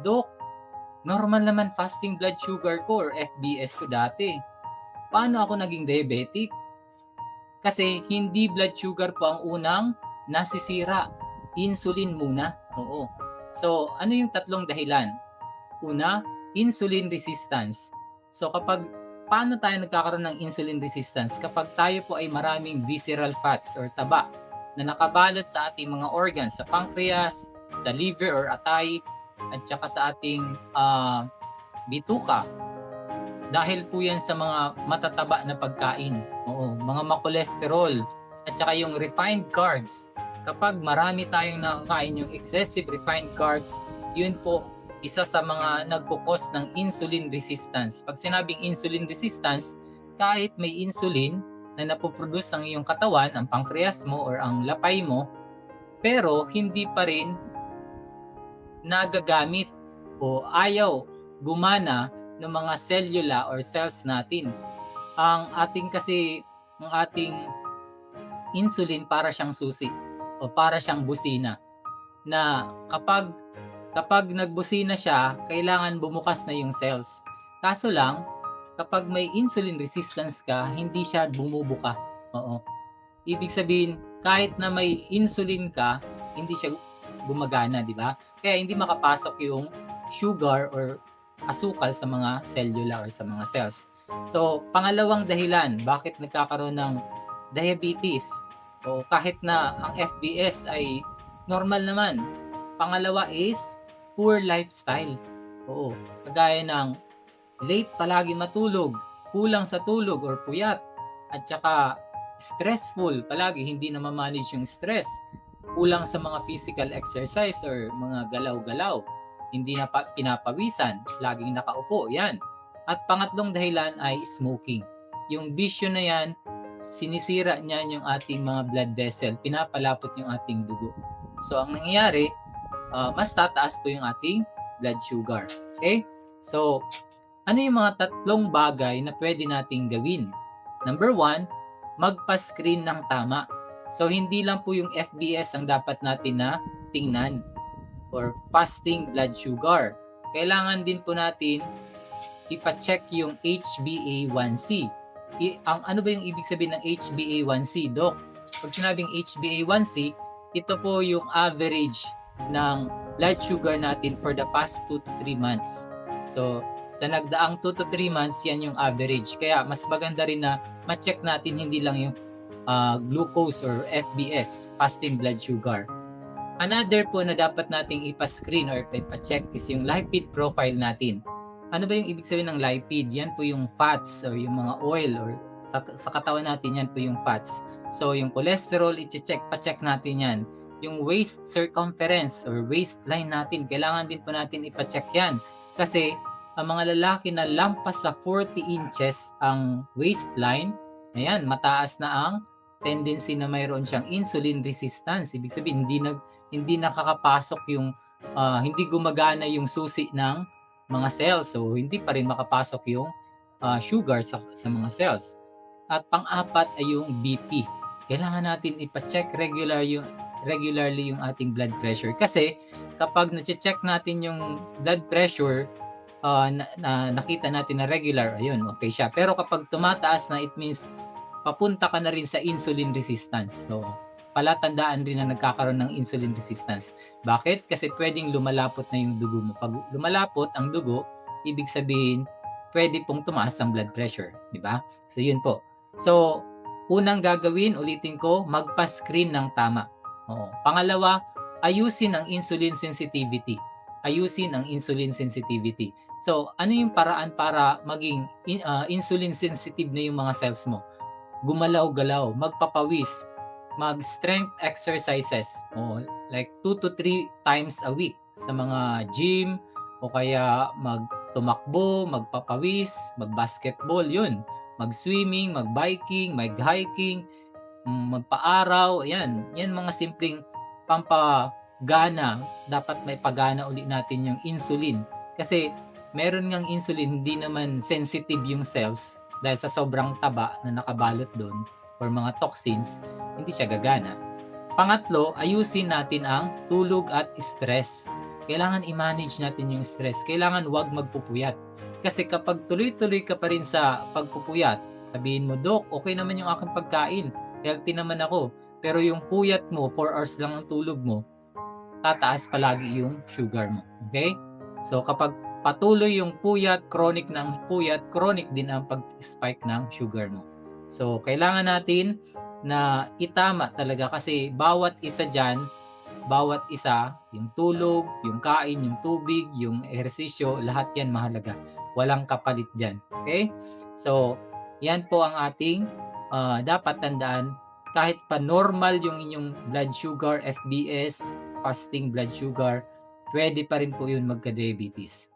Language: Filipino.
Dok, normal naman fasting blood sugar ko or FBS ko dati. Paano ako naging diabetic? Kasi hindi blood sugar po ang unang nasisira. Insulin muna. Oo. So, ano yung tatlong dahilan? Una, insulin resistance. So, paano tayo nagkakaroon ng insulin resistance? Kapag tayo po ay maraming visceral fats or taba na nakabalot sa ating mga organs, sa pancreas, sa liver or atay, at saka sa ating bituka. Dahil po yan sa mga matataba na pagkain. Oo, mga makolesterol at saka yung refined carbs. Kapag marami tayong nakakain yung excessive refined carbs, yun po isa sa mga nagkukos ng insulin resistance. Pag sinabing insulin resistance, kahit may insulin na napoproduce ang iyong katawan, ang pancreas mo or ang lapay mo, pero hindi pa rin nagagamit o ayaw gumana ng mga cellula or cells natin. Ang ating insulin para siyang susi o para siyang busina na kapag nagbusina siya, kailangan bumukas na yung cells. Kaso lang, kapag may insulin resistance ka, hindi siya bumubuka. Oo. Ibig sabihin, kahit na may insulin ka, hindi siya gumagana, di ba? Kaya hindi makapasok yung sugar or asukal sa mga cellula or sa mga cells. So, pangalawang dahilan bakit nagkakaroon ng diabetes o kahit na ang FBS ay normal naman. Pangalawa is poor lifestyle. Oo, kagaya ng late palagi matulog, kulang sa tulog or puyat, at saka stressful palagi, hindi na ma-manage yung stress, kulang sa mga physical exercise or mga galaw-galaw, hindi na pinapawisan, laging nakaupo, yan. At pangatlong dahilan ay smoking. Yung bisyo na yan, sinisira niyan yung ating mga blood vessel, pinapalapot yung ating dugo. So, ang nangyayari, mas tataas po yung ating blood sugar. Okay? So, ano yung mga tatlong bagay na pwede nating gawin? Number 1, magpa-screen ng tama. So, hindi lang po yung FBS ang dapat natin na tingnan or fasting blood sugar. Kailangan din po natin ipa-check yung HbA1c. Ano ba yung ibig sabihin ng HbA1c, Doc? Pag sinabing HbA1c, ito po yung average ng blood sugar natin for the past 2 to 3 months. So, sa nagdaang 2 to 3 months, yan yung average. Kaya mas maganda rin na ma-check natin hindi lang yung glucose or FBS, fasting blood sugar. Another po na dapat nating ipa-screen or ipa-check is yung lipid profile natin. Ano ba yung ibig sabihin ng lipid? Yan po yung fats or yung mga oil or sa katawan natin, yan po yung fats. So yung cholesterol, pa-check natin yan. Yung waist circumference or waistline natin, kailangan din po natin ipa-check yan. Kasi ang mga lalaki na lampas sa 40 inches ang waistline, ayan, mataas na ang tendency na mayroon siyang insulin resistance. Ibig sabihin, hindi nakakapasok yung, hindi gumagana yung susi ng mga cells. So, hindi pa rin makapasok yung sugar sa mga cells. At pang-apat ay yung BP. Kailangan natin ipa-check regularly yung ating blood pressure. Kasi kapag na-check natin yung blood pressure, nakita natin na regular, ayun, okay siya. Pero kapag tumataas na, it means papunta ka na rin sa insulin resistance. So, palatandaan rin na nagkakaroon ng insulin resistance. Bakit? Kasi pwedeng lumalapot na yung dugo mo. Pag lumalapot ang dugo, ibig sabihin, pwede pong tumaas ang blood pressure. Di ba? So, yun po. So, unang gagawin, ulitin ko, magpa-screen ng tama. Oo. Pangalawa, ayusin ang insulin sensitivity. Ayusin ang insulin sensitivity. So, ano yung paraan para maging insulin sensitive na yung mga cells mo? Gumalaw-galaw, magpapawis, mag-strength exercises, like 2 to 3 times a week sa mga gym o kaya magtumakbo, magpapawis, mag-basketball, yun. Mag-swimming, mag-biking, mag-hiking, magpa-araw, yan. Yan mga simpleng pampagana. Dapat may pagana ulit natin yung insulin. Kasi meron ngang insulin, hindi naman sensitive yung cells dahil sa sobrang taba na nakabalot doon or mga toxins, hindi siya gagana. Pangatlo, ayusin natin ang tulog at stress. kailangan i-manage natin yung stress. Kailangan 'wag magpupuyat. Kasi kapag tuloy-tuloy ka pa rin sa pagpupuyat, sabihin mo, "Dok, okey naman yung aking pagkain, healthy naman ako." Pero yung puyat mo, 4 hours lang ang tulog mo, tataas palagi yung sugar mo, okay? So kapag patuloy yung puyat, chronic ng puyat, chronic din ang pag-spike ng sugar mo. So kailangan natin na itama talaga kasi bawat isa diyan, bawat isa, yung tulog, yung kain, yung tubig, yung ehersisyo, lahat yan mahalaga. Walang kapalit diyan, okay? So yan po ang ating dapat tandaan kahit pa normal yung inyong blood sugar, FBS, fasting blood sugar, pwede pa rin po yun magka-diabetes.